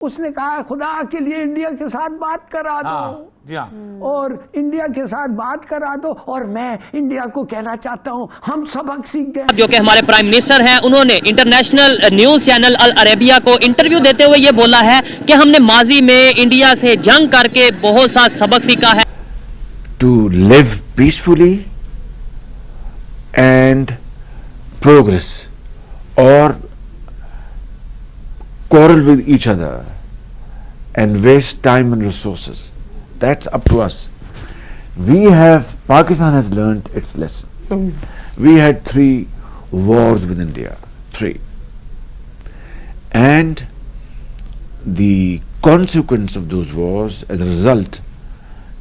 उसने कहा खुदा के लिए इंडिया के साथ बात करा दो। जी हाँ। और इंडिया के साथ बात करा दो। और मैं इंडिया को कहना चाहता हूं हम सबक सीख गए। जो कि हमारे प्राइम मिनिस्टर हैं, उन्होंने इंटरनेशनल न्यूज चैनल अल अरेबिया को इंटरव्यू देते हुए ये बोला है कि हमने माजी में इंडिया से जंग करके बहुत सा सबक सीखा है। To live peacefully and progress और quarrel with each other and waste time and resources. That's up to us. Pakistan has learnt its lesson. We had 3 wars with India, 3. And the consequence of those wars, as a result,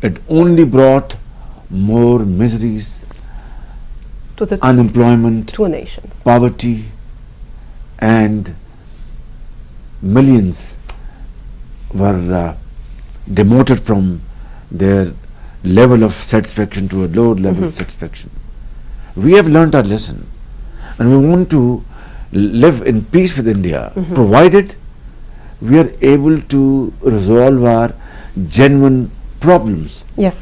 it only brought more miseries, to the unemployment, 2 nations, poverty, and millions were demoted from their level of satisfaction to a lower level of satisfaction. We have learnt our lesson and we want to live in peace with India, provided we are able to resolve our genuine problems. Yes.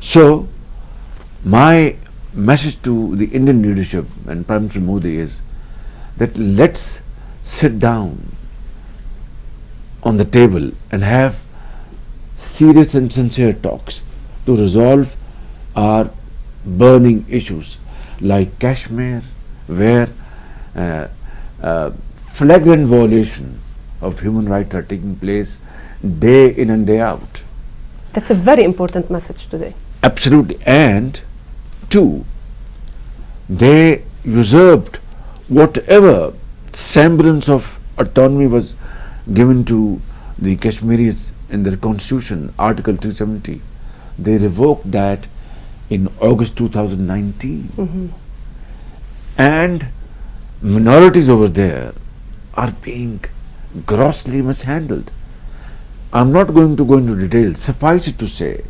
So my message to the Indian leadership and Prime Minister Modi is that let's sit down on the table and have serious and sincere talks to resolve our burning issues like Kashmir, where flagrant violation of human rights are taking place day in and day out. That's a very important message today. Absolutely. And 2, they usurped whatever semblance of autonomy was given to the Kashmiris in their constitution, Article 370. They revoked that in August 2019. And minorities over there are being grossly mishandled. I'm not going to go into details. Suffice it to say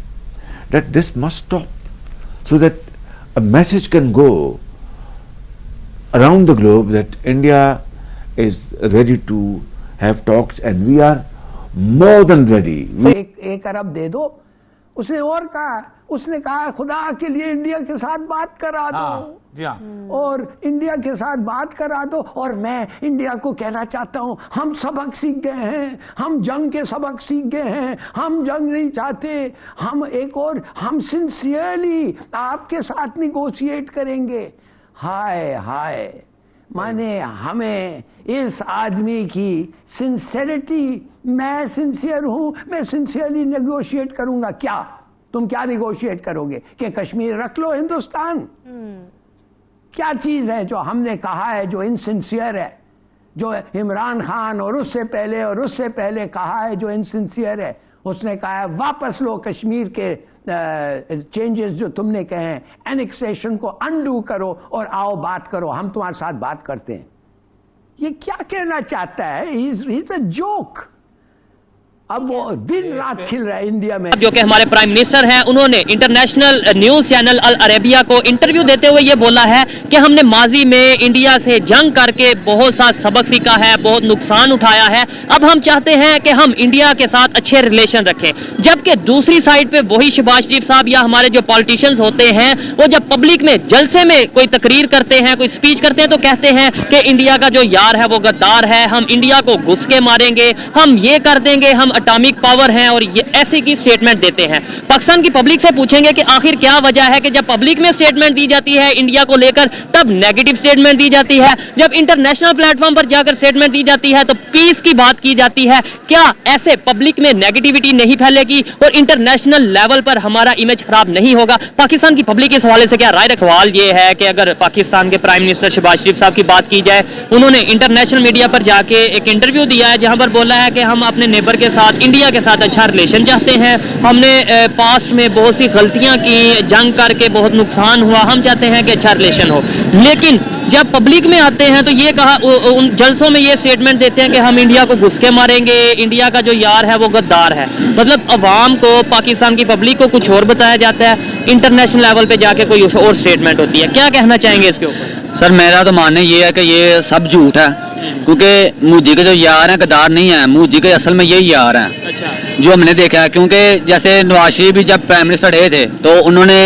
that this must stop, so that a message can go around the globe that India is ready to have talks and we are more than ready. एक अरब दे दो। उसने और कहा, उसने कहा खुदा के लिए इंडिया के साथ बात करा दो। जी हाँ। और इंडिया के साथ बात करा दो। और मैं इंडिया को कहना चाहता हूं हम सबक सीख गए हैं, हम जंग के सबक सीख गए हैं, हम जंग नहीं चाहते, हम सिंसियरली आपके साथ निगोशिएट करेंगे। हाय हाय, माने हमें इस आदमी की सिंसियरिटी, मैं सिंसियर हूं, मैं सिंसियरली नेगोशिएट करूंगा। क्या तुम क्या नेगोशिएट करोगे कि कश्मीर रख लो हिंदुस्तान? क्या चीज है जो हमने कहा है जो इनसिंसियर है, जो इमरान खान और उससे पहले कहा है जो इनसिंसियर है? उसने कहा है वापस लो कश्मीर के चेंजेस जो तुमने कहे हैं, एनेक्सेशन को अनडू करो और आओ बात करो, हम तुम्हारे साथ बात करते हैं। ये क्या कहना चाहता है? He's a joke। अब वो दिन रात खिल रहा है इंडिया में। जो कि हमारे प्राइम मिनिस्टर हैं, उन्होंने इंटरनेशनल न्यूज चैनल अल अरेबिया को इंटरव्यू देते हुए ये बोला है कि हमने माजी में इंडिया से जंग करके बहुत सा सबक सीखा है, बहुत नुकसान उठाया है। अब हम चाहते हैं कि हम इंडिया के साथ अच्छे रिलेशन रखें। जबकि दूसरी साइड पे वही शहबाज शरीफ साहब या हमारे जो पॉलिटिशियंस होते हैं, वो जब पब्लिक में जलसे में कोई तकरीर करते हैं, कोई स्पीच करते हैं, तो कहते हैं कि इंडिया का जो यार है वो गद्दार है, हम इंडिया को घुस के मारेंगे, हम ये कर देंगे, हम एटॉमिक पावर हैं, और ये ऐसे की स्टेटमेंट देते हैं। पाकिस्तान की पब्लिक से पूछेंगे कि आखिर क्या वजह है कि जब पब्लिक में स्टेटमेंट दी जाती है इंडिया को लेकर तब नेगेटिव स्टेटमेंट दी जाती है, जब इंटरनेशनल प्लेटफॉर्म पर जाकर स्टेटमेंट दी जाती है तो पीस की बात की जाती है। क्या ऐसे पब्लिक में नेगेटिविटी नहीं फैलेगी और इंटरनेशनल लेवल पर हमारा इमेज खराब नहीं होगा? पाकिस्तान की पब्लिक इस हवाले से क्या राय रख? सवाल ये है कि अगर पाकिस्तान के प्राइम मिनिस्टर शहबाज शरीफ साहब की बात की जाए, उन्होंने इंटरनेशनल मीडिया पर जाके एक इंटरव्यू दिया है जहां पर बोला है कि हम अपने नेबर के साथ, इंडिया के साथ अच्छा रिलेशन चाहते हैं, हमने पास्ट में बहुत सी गलतियां की, जंग करके बहुत नुकसान हुआ, हम चाहते हैं कि अच्छा रिलेशन हो। लेकिन जब पब्लिक में आते हैं तो ये कहा, उन जलसों में ये स्टेटमेंट देते हैं कि हम इंडिया को घुस के मारेंगे, इंडिया का जो यार है वो गद्दार है। मतलब अवाम को, पाकिस्तान की पब्लिक को कुछ और बताया जाता है, इंटरनेशनल लेवल पे जाके कोई और स्टेटमेंट होती है। क्या कहना चाहेंगे इसके ऊपर? सर मेरा तो मानना ये है कि ये सब झूठ है, क्योंकि मोदी के जो यार हैं गद्दार नहीं है, मोदी के असल में यही यार हैं अच्छा, जो हमने देखा है। क्योंकि जैसे नवाज शरीफ भी जब प्राइम मिनिस्टर रहे थे तो उन्होंने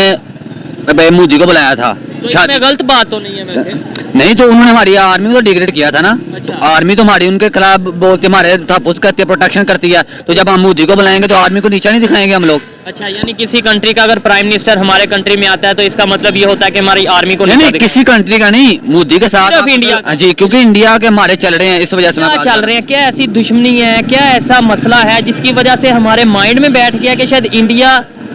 मोदी को बुलाया था, तो इसमें गलत बात तो नहीं है वैसे। नहीं तो उन्होंने हमारी आर्मी को तो डिग्रेड किया था ना। अच्छा। तो आर्मी तो हमारी उनके खिलाफ बोलते, हमारे तहफ़्फ़ुज़ करती है, प्रोटेक्शन करती है, तो जब हम मोदी को बुलाएंगे तो आर्मी को नीचा नहीं दिखाएंगे हम लोग। अच्छा, यानी किसी कंट्री का अगर प्राइम मिनिस्टर हमारे कंट्री में आता है तो इसका मतलब ये होता है कि हमारी आर्मी को नहीं नीचा नहीं, किसी कंट्री का नहीं, मोदी के साथ सिर्फ इंडिया का। हाँ जी, क्योंकि इंडिया के हमारे चल रहे हैं, इस वजह से मैं क्या बात चल कर रहे हैं, क्या ऐसी दुश्मनी है, क्या ऐसा मसला है जिसकी वजह से हमारे माइंड में बैठ गया कि शायद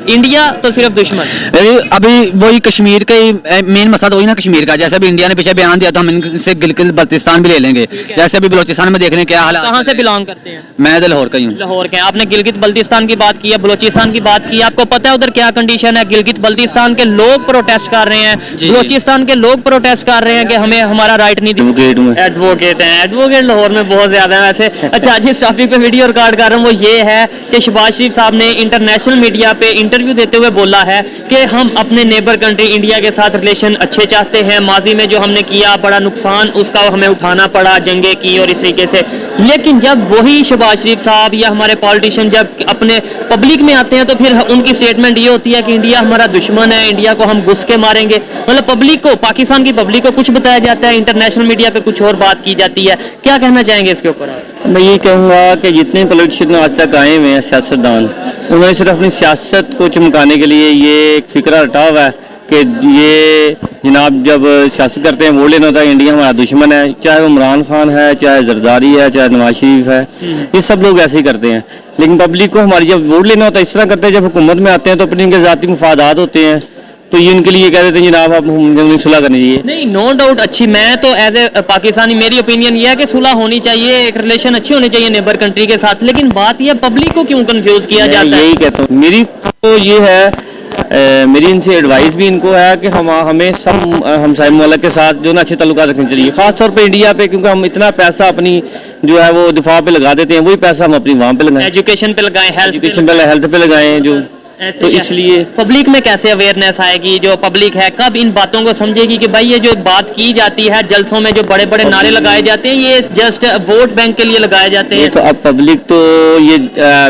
इंडिया तो सिर्फ दुश्मन। अभी वही कश्मीर का ही मेन मसला तो वही ना कश्मीर का। जैसे अभी इंडिया ने पीछे बयान दिया तो हम इनसे गिलगित बल्तिस्तान भी ले लेंगे। जैसे अभी बलोचिस्तान में देख रहे हैं क्या हाल है। कहाँ से बिलोंग करते हैं? मैं तो लाहौर का ही हूँ। लाहौर के। आपने गिलगित बल्तिस्तान की बात की है, बलोचिस्तान की बात की, आपको पता है उधर क्या कंडीशन है? गिलगित बल्तिस्तान के लोग प्रोटेस्ट कर रहे हैं, बलोचिस्तान के लोग प्रोटेस्ट कर रहे हैं कि हमें हमारा राइट नहीं दिया। एडवोकेट हैं, एडवोकेट लाहौर में बहुत ज्यादा है वैसे। अच्छा, जिस टॉपिक पे वीडियो रिकॉर्ड कर रहा हूँ वो ये है कि शहबाज शरीफ साहब ने इंटरनेशनल मीडिया पे इंटरव्यू देते हुए बोला है कि हम अपने नेबर कंट्री इंडिया के साथ रिलेशन अच्छे चाहते हैं। माजी में जो हमने किया बड़ा नुकसान उसका हमें उठाना पड़ा, जंगे की और इस तरीके से। लेकिन जब वही शहबाज शरीफ साहब या हमारे पॉलिटिशियन जब अपने पब्लिक में आते हैं तो फिर उनकी स्टेटमेंट ये होती है कि इंडिया हमारा दुश्मन है, इंडिया को हम घुस के मारेंगे। मतलब पब्लिक को, पाकिस्तान की पब्लिक को कुछ बताया जाता है, इंटरनेशनल मीडिया पे कुछ और बात की जाती है। क्या कहना चाहेंगे इसके ऊपर आप? मैं ये कहूँगा कि जितने पॉलिटिशियन आज तक आए हुए हैं सियासतदान, उन्होंने सिर्फ अपनी सियासत को चमकाने के लिए ये एक फिक्रा रटा हुआ है कि ये जनाब जब सियासत करते हैं वोट लेना होता है, इंडिया हमारा दुश्मन है। चाहे वो इमरान खान है, चाहे जरदारी है, चाहे नवाज शरीफ है, ये सब लोग ऐसे ही करते हैं। लेकिन पब्लिक को हमारी जब वोट लेना होता है इस तरह करते हैं, जब हुकूमत में आते हैं तो अपने इनके ज़ाती मफादात होते हैं, तो ये इनके लिए कह देते हैं जनाब आप हमें सुलह करनी चाहिए। नहीं, नो डाउट अच्छी, मैं तो एज ए पाकिस्तानी मेरी ओपिनियन ये है कि सुलह होनी चाहिए, एक रिलेशन अच्छी होनी चाहिए नेबर कंट्री के साथ। लेकिन बात ये पब्लिक को क्यों कंफ्यूज किया जाता है? यही कहता हूँ, मेरी तो ये है मेरी इनसे एडवाइस भी इनको है कि हमें सब हमसाय मुल्क के साथ जो ना अच्छे ताल्लुकात रखने चाहिए, खासतौर पे इंडिया पे, क्योंकि हम इतना पैसा अपनी जो है वो दिफा पे लगा देते हैं, वही पैसा हम अपनी वहाँ पे लगाएं, एजुकेशन पे लगाएं, हेल्थ पे लगाएं जो। तो इसलिए पब्लिक में कैसे अवेयरनेस आएगी? जो पब्लिक है कब इन बातों को समझेगी कि भाई ये जो बात की जाती है जलसों में, जो बड़े बड़े नारे लगाए जाते हैं, ये जस्ट वोट बैंक के लिए लगाए जाते हैं। तो अब पब्लिक तो ये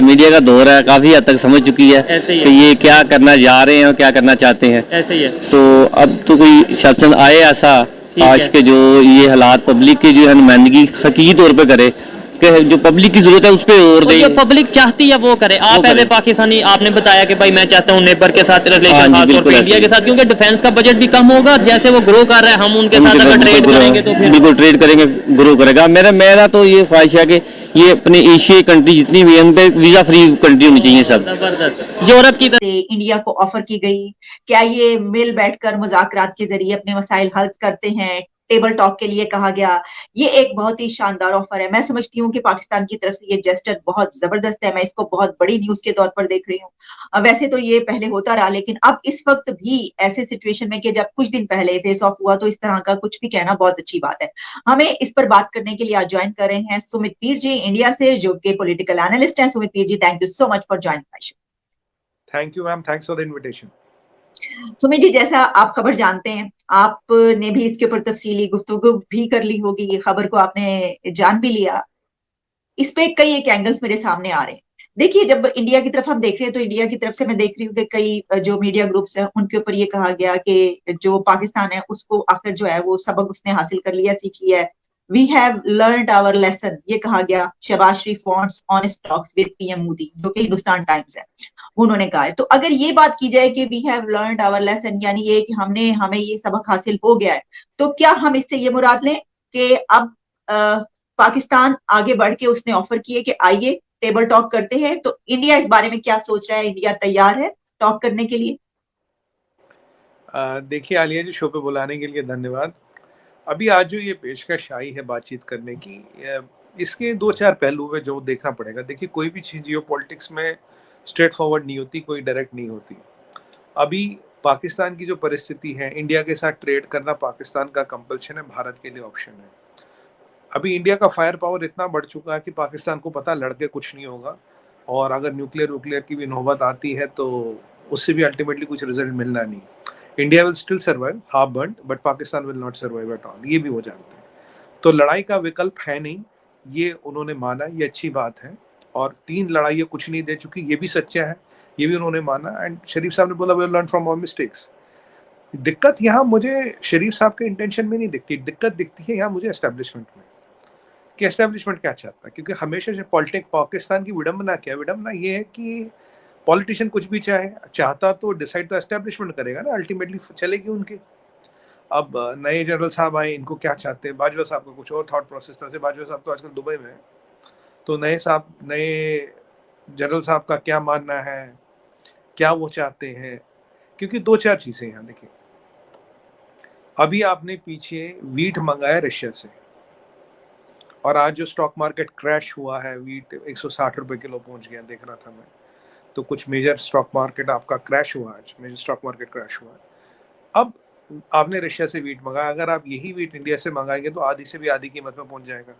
मीडिया का दौर है, काफी हद तक समझ चुकी है कि ये क्या करना जा रहे हैं और क्या करना चाहते हैं। ऐसे ही है। तो अब तो कोई शासन आए ऐसा आज के जो ये हालात पब्लिक की जो है नुमाइंदगी हकीकी तौर पे करे, कि जो पब्लिक की जरूरत है उस पे और दे, जो पब्लिक चाहती है वो करे। आप पहले पाकिस्तानी, आपने बताया कि भाई मैं चाहता हूँ नेबर के साथ रिलेशन, खासतौर पे इंडिया के साथ, क्योंकि डिफेंस का बजट भी कम होगा। जैसे वो ग्रो कर रहा है, हम उनके साथ अगर ट्रेड करेंगे तो फिर बिल्कुल ट्रेड करेंगे, ग्रो करेगा। मेरा तो ये ख्वाहिश है कि ये अपने एशियाई कंट्री जितनी भी है उन पे वीजा फ्री कंट्री होनी चाहिए सब। जबरदस्त। यूरोप की से इंडिया को ऑफर की गई, क्या ये मिल बैठकर मुज़ाकरात के जरिए अपने मसाइल हल करते हैं, टेबल टॉक के लिए कहा गया, ये एक बहुत ही शानदार ऑफर है। मैं समझती हूँ कि पाकिस्तान की तरफ से ये जेस्चर बहुत जबरदस्त है, मैं इसको बहुत बड़ी न्यूज के तौर पर देख रही हूँ। वैसे तो ये पहले होता रहा, लेकिन अब इस वक्त भी ऐसे सिचुएशन में कि जब कुछ दिन पहले फेस ऑफ हुआ, तो इस तरह का कुछ भी कहना बहुत अच्छी बात है। हमें इस पर बात करने के लिए आज ज्वाइन कर रहे हैं सुमित पीर जी इंडिया से, जो कि पॉलिटिकल एनालिस्ट हैं। Sumit Peer ji, thank you so much for joining my show. Thank you ma'am, thanks for the invitation. Sumit ji, जैसा आप खबर जानते हैं, आपने भी इसके ऊपर तफसीली गुफ्तगू भी कर ली होगी, ये खबर को आपने जान भी लिया। इस पे कई एक एंगल्स मेरे सामने आ रहे हैं। देखिए, जब इंडिया की तरफ हम देख रहे हैं तो इंडिया की तरफ से मैं देख रही हूँ कि कई जो मीडिया ग्रुप्स हैं उनके ऊपर ये कहा गया कि जो पाकिस्तान है उसको आखिर जो है वो सबक उसने हासिल कर लिया, सीखी है। We have learned our lesson, ये कहा गया। Shahbaz Sharif wants honest talks with PM Modi, जो कि हिंदुस्तान टाइम्स है, उन्होंने कहा है। तो अगर ये बात की जाए कि we have learned our lesson, यानी ये कि हमें ये सबक हासिल हो गया है, तो क्या हम इससे ये मुराद लें कि अब पाकिस्तान आगे बढ़ के उसने ऑफर किए कि आइए टेबल टॉक करते हैं? तो इंडिया इस बारे में क्या सोच रहा है? इंडिया तैयार है टॉक करने के लिए? देखिए आलिया जी, शो पे बुलाने के लिए धन्यवाद। अभी आज जो ये पेशकश आई है बातचीत करने की, इसके 2-4 पहलू है जो देखना पड़ेगा। देखिए, कोई भी चीज जियो पॉलिटिक्स में स्ट्रेट फॉरवर्ड नहीं होती, कोई डायरेक्ट नहीं होती। अभी पाकिस्तान की जो परिस्थिति है, इंडिया के साथ ट्रेड करना पाकिस्तान का कंपल्शन है, भारत के लिए ऑप्शन है। अभी इंडिया का फायर पावर इतना बढ़ चुका है कि पाकिस्तान को पता लड़के कुछ नहीं होगा, और अगर न्यूक्लियर की भी नौबत आती है तो उससे भी अल्टीमेटली कुछ रिजल्ट मिलना नहीं। India will still survive half burned, but Pakistan will not survive at all, ये भी वो जानते हैं। तो लड़ाई का विकल्प है नहीं, ये उन्होंने माना, ये अच्छी बात है। और 3 लड़ाइयाँ कुछ नहीं दे चुकी, ये भी सच्चा है, ये भी उन्होंने माना। एंड शरीफ साहब ने बोला we learn from our mistakes. दिक्कत यहाँ मुझे शरीफ साहब के इंटेंशन में नहीं दिखती, दिक्कत दिखती है यहाँ मुझे एस्टेब्लिशमेंट में, कि एस्टेब्लिशमेंट क्या चाहता है। क्योंकि हमेशा से पॉलिटिक पाकिस्तान की विडंबना क्या है, विडंबना ये है कि पॉलिटिशियन कुछ भी चाहता तो डिसाइड तो एस्टेब्लिशमेंट करेगा ना, अल्टीमेटली चलेगी उनकी। अब नए जनरल साहब आए, इनको क्या चाहते हैं, बाजवा साहब का कुछ और थॉट प्रोसेस था। बाजवा साहब तो आजकल दुबई में है, तो नए जनरल साहब का क्या मानना है, क्या वो चाहते हैं। क्योंकि 2-4 चीजें यहाँ देखिए, अभी आपने पीछे वीट मंगाया रशिया से, और आज जो स्टॉक मार्केट क्रैश हुआ है, वीट 160 रुपए किलो पहुंच गया, देख रहा था मैं। तो कुछ मेजर स्टॉक मार्केट आपका क्रैश हुआ, आज मेजर स्टॉक मार्केट क्रैश हुआ। अब आपने रशिया से वीट मंगाया, अगर आप यही वीट इंडिया से मंगाएंगे तो आधी से भी आधी कीमत में पहुंच जाएगा,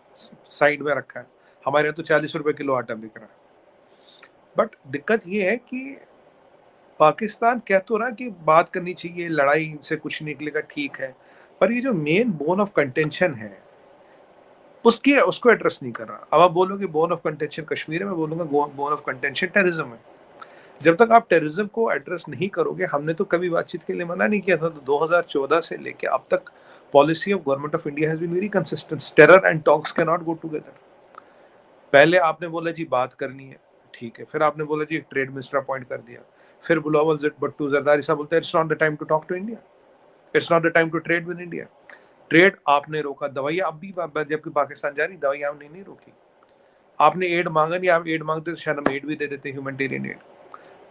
साइड में रखा है। हमारे यहाँ तो 40 रुपए किलो आटा बिक रहा है। बट दिक्कत ये है कि पाकिस्तान कह तो रहा कि बात करनी चाहिए, लड़ाई से कुछ निकलेगा, ठीक है, पर ये जो मेन बोन ऑफ कंटेंशन है उसको एड्रेस नहीं कर रहा। अब आप बोलोगे बोन ऑफ कंटेंशन कश्मीर है, मैं बोलूंगा बोन ऑफ कंटेंशन टेररिज्म है। जब तक आप टेररिज्म को एड्रेस नहीं करोगे, हमने तो कभी बातचीत के लिए मना नहीं किया था। तो 2014 से लेके अब तक policy of government of India has been very consistent, terror and talks can not go together. पहले आपने बोला जी बात करनी है, ठीक है, फिर आपने बोला जी एक ट्रेड मिनिस्टर अपॉइंट कर दिया, फिर बिलावल भुट्टो जरदारी साहब बोलते हैं it's not the time to talk to India, it's not the time to trade with India. Trade आपने रोका, दवाइयां अब भी जबकि पाकिस्तान जा रही, दवाइयां आपने नहीं रोकी। आपने एड मांगा नहीं, आप एड मांगते तो शायद हम एड भी दे देते, ह्यूमैनिटेरियन एड।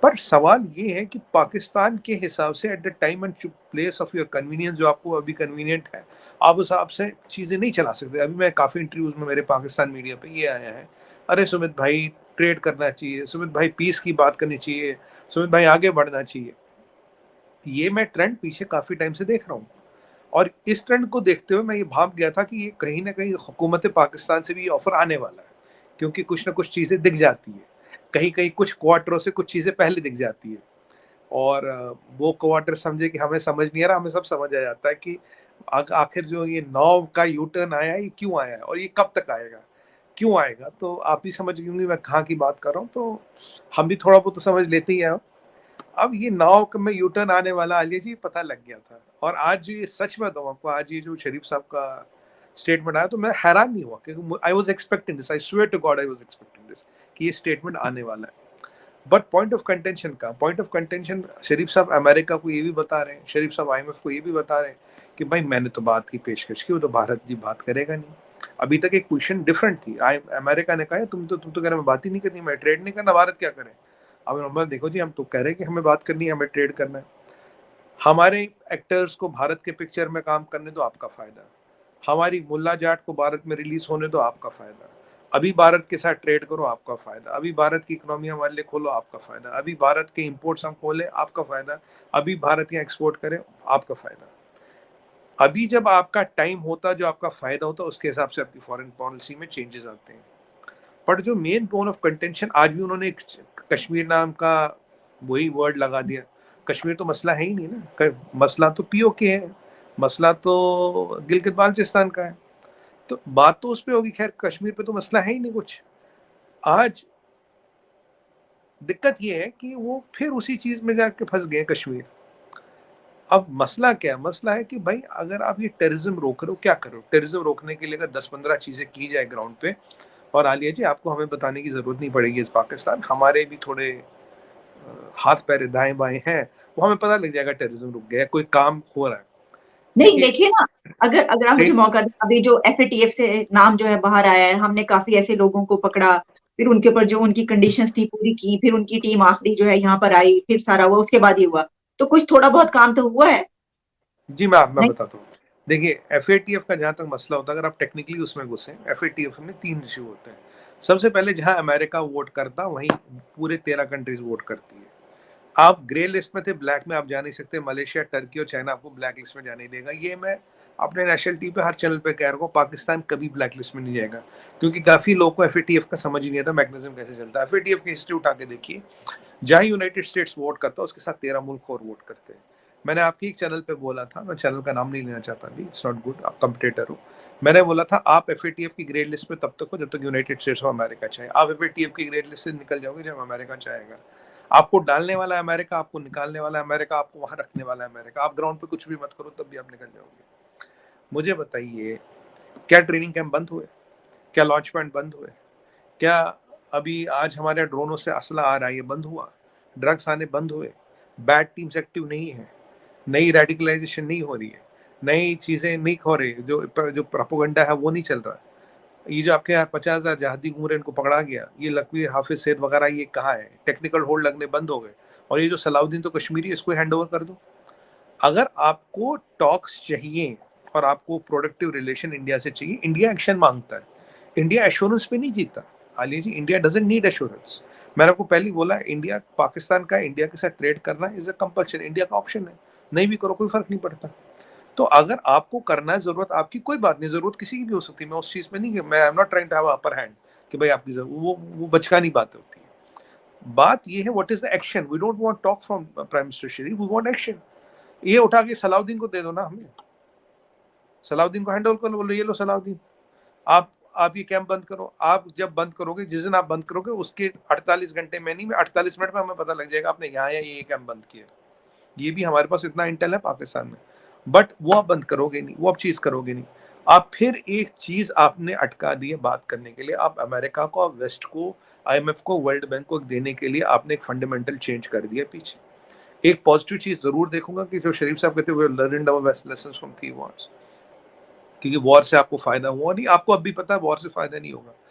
पर सवाल ये है कि पाकिस्तान के हिसाब से at the time and place of your convenience, जो आपको अभी कन्वीनियंट है, आप उस हिसाब से चीजें नहीं चला सकते। अभी मैं काफी इंटरव्यूज में मेरे पाकिस्तान मीडिया पे ये आया है, अरे सुमित भाई ट्रेड करना चाहिए, सुमित भाई पीस की बात करनी चाहिए, सुमित भाई आगे बढ़ना चाहिए। ये मैं ट्रेंड पीछे काफी टाइम से देख रहा हूँ, और इस ट्रेंड को देखते हुए मैं ये भाप गया था कि ये कहीं ना कहीं हुकूमत पाकिस्तान से भी ऑफर आने वाला है, क्योंकि कुछ ना कुछ चीजें दिख जाती है, कहीं कहीं कुछ क्वार्टरों से कुछ चीजें पहले दिख जाती है। और वो क्वार्टर समझे कि हमें समझ नहीं आ रहा, हमें सब समझ आ जाता है कि आखिर जो ये 9 का यू टर्न आया, ये क्यों आया है और ये कब तक आएगा, क्यों आएगा। तो आप भी समझ गए होंगे मैं कहाँ की बात कर रहा हूँ, तो हम भी थोड़ा बहुत तो समझ लेते ही हैं। अब ये 9 में यू टर्न आने वाला आलिया जी पता लग गया था। और आज जो ये सच में बताऊं आपको, आज ये जो शरीफ साहब का स्टेटमेंट आया तो मैं हैरान नहीं हुआ, क्योंकि I was expecting this, I swear to God I was expecting this कि ये स्टेटमेंट आने वाला है। But point of contention Sharif साहब अमेरिका को ये भी बता रहे हैं, शरीफ साहब IMF को ये भी बता रहे हैं कि भाई मैंने तो बात की पेशकश की, वो तो भारत जी बात करेगा नहीं। अभी तक एक पोजीशन डिफरेंट थी, अमेरिका ने कहा तुम तो कह रहे मैं बात ही नहीं करनी, मैं ट्रेड नहीं करना, भारत क्या करे। अब नंबर देखो जी, हम तो कह रहे हैं कि हमें बात करनी है, हमें ट्रेड करना है। हमारे एक्टर्स को भारत के पिक्चर में काम करने दो, आपका फायदा। हमारी मुल्ला जाट को भारत में रिलीज होने दो, आपका फायदा। अभी भारत के साथ ट्रेड करो, आपका फायदा। अभी भारत की इकोनॉमी हमारे लिए खोलो, आपका फायदा। अभी भारत के इंपोर्ट्स हम खोले, आपका फायदा। अभी भारत यहाँ एक्सपोर्ट करें, आपका फायदा। अभी जब आपका टाइम होता, जो आपका फायदा होता, उसके हिसाब से आपकी फॉरेन पॉलिसी में चेंजेस आते हैं। पर जो मेन बोन ऑफ कंटेंशन, आज भी उन्होंने कश्मीर नाम का वही वर्ड लगा दिया। कश्मीर तो मसला है ही नहीं ना, मसला तो POK है, मसला तो गिलगित बाल्टिस्तान का है। तो बात तो उस पे होगी, खैर कश्मीर पे तो मसला है ही नहीं कुछ। आज दिक्कत ये है कि वो फिर उसी चीज में जाके फंस गए कश्मीर। अब मसला क्या है, मसला है कि भाई अगर आप ये टेररिज्म रोक रहे हो, क्या करो। टेररिज्म रोकने के लिए अगर 10-15 चीजें की जाए ग्राउंड पे, और आलिया जी आपको हमें बताने की जरूरत नहीं पड़ेगी, इस पाकिस्तान हमारे भी थोड़े हाथ पैर दाएं बाएं हैं, वो हमें पता लग जाएगा टेररिज्म रुक गया, कोई काम हो रहा है। नहीं देखिए ना, अगर आप मुझे मौका दें, अभी जो FATF से नाम जो है बाहर आया है, हमने काफी ऐसे लोगों को पकड़ा, फिर उनके ऊपर जो उनकी कंडीशंस थी पूरी की, फिर उनकी टीम आखिरी जो है यहाँ पर आई, फिर सारा हुआ, उसके बाद ये हुआ। तो कुछ थोड़ा बहुत काम तो हुआ है जी। मैं बताता हूँ, देखिए FATF का जहां तक मसला होता है, अगर आप टेक्निकली उसमें घुसे, FATF में 3 इशू होते हैं। सबसे पहले जहां अमेरिका वोट करता, वहीं पूरे 13 कंट्रीज वोट करती है। आप ग्रे लिस्ट में थे, ब्लैक में आप जा नहीं सकते। मलेशिया, टर्की और चाइना आपको ब्लैक लिस्ट में जाने देगा। ये मैं अपने नेशनल टीवी पे हर चैनल पे कह रहा हूँ, पाकिस्तान कभी ब्लैक लिस्ट में नहीं जाएगा, क्योंकि काफी लोगों को FATF का समझ ही नहीं आता मैकेनिज्म कैसे चलता है। FATF की हिस्ट्री उठा के देखिए, जहां यूनाइटेड स्टेट्स वोट करता है उसके साथ 13 मुल्क और वोट करते हैं। मैंने आपके एक चैनल पे बोला था, मैं चैनल का नाम नहीं लेना चाहता अभी, इट्स नॉट गुड, आप कंपटीटर हो। मैंने बोला था आप FATF की ग्रेड लिस्ट पे तब तक हो जब तक यूनाइटेड स्टेट्स ऑफ अमेरिका चाहे। आप FATF की ग्रेड लिस्ट से निकल जाओगे जब अमेरिका चाहेगा। आपको डालने वाला है अमेरिका, आपको निकालने वाला है अमेरिका, आपको वहां रखने वाला है अमेरिका। आप ग्राउंड पे कुछ भी मत करो तब भी आप निकल जाओगे। मुझे बताइए, क्या ट्रेनिंग कैंप बंद हुए? क्या लॉन्च पॉइंट बंद हुए? क्या अभी आज हमारे ड्रोनों से असला आ रहा है, ये बंद हुआ? ड्रग्स आने बंद हुए? बैड टीम्स एक्टिव नहीं है? नई रेडिकलाइजेशन नहीं हो रही है? नई चीजें नहीं हो रही, जो प्रोपेगेंडा है वो नहीं चल रहा? ये जो आपके यहाँ 50,000 जहादी घूम रहे, इनको पकड़ा गया, ये लकवी हाफिज सैद वगैरह, ये कहाँ है? टेक्निकल होल्ड लगने बंद हो गए। और ये जो सलाउद्दीन तो कश्मीरी, इसको हैंड ओवर कर दो। अगर आपको टॉक्स चाहिए और आपको प्रोडक्टिव रिलेशन इंडिया से चाहिए, इंडिया एक्शन मांगता है। इंडिया एश्योरेंस पे नहीं जीता आलिया जी, इंडिया डजंट नीड एश्योरेंस। मैंने आपको पहले बोला, इंडिया पाकिस्तान का इंडिया के साथ ट्रेड करना इज अ कंपल्शन, इंडिया का ऑप्शन है, नहीं भी करो कोई फर्क नहीं पड़ता। तो अगर आपको करना है, जरूरत आपकी, कोई बात नहीं, जरूरत किसी की भी हो सकती है, मैं उस चीज में नहीं, मैं I am not trying to have upper hand कि भाई आपकी वो बचकानी बातें होती है। बात ये है what is the action. We don't want talk from prime minister Sharif, we want action. ये उठा के सलाउद्दीन को दे दो ना, हमें सलाउद्दीन को हैंड ओवर कर लो, बोलो ये लो सलाउद्दीन, आप ये कैंप बंद करो। आप जब बंद करोगे, जिस दिन आप बंद करोगे उसके 48 घंटे में नहीं, 48 मिनट में हमें पता लग जाएगा आपने यहाँ या ये कैंप बंद किया। ये भी हमारे पास इतना इंटेल है पाकिस्तान में, बट वो आप बंद करोगे नहीं, वो आप चीज करोगे नहीं। आप फिर एक चीज आपने अटका दी है बात करने के लिए, आप अमेरिका को, वेस्ट को, IMF को, वर्ल्ड बैंक को देने के लिए आपने एक फंडामेंटल चेंज कर दिया पीछे। एक पॉजिटिव चीज जरूर देखूंगा कि जो शरीफ साहब कहते हुए learning our best lessons from 3 wars, क्योंकि वॉर से आपको फायदा हुआ नहीं, आपको अब भी पता है वॉर से फायदा नहीं होगा।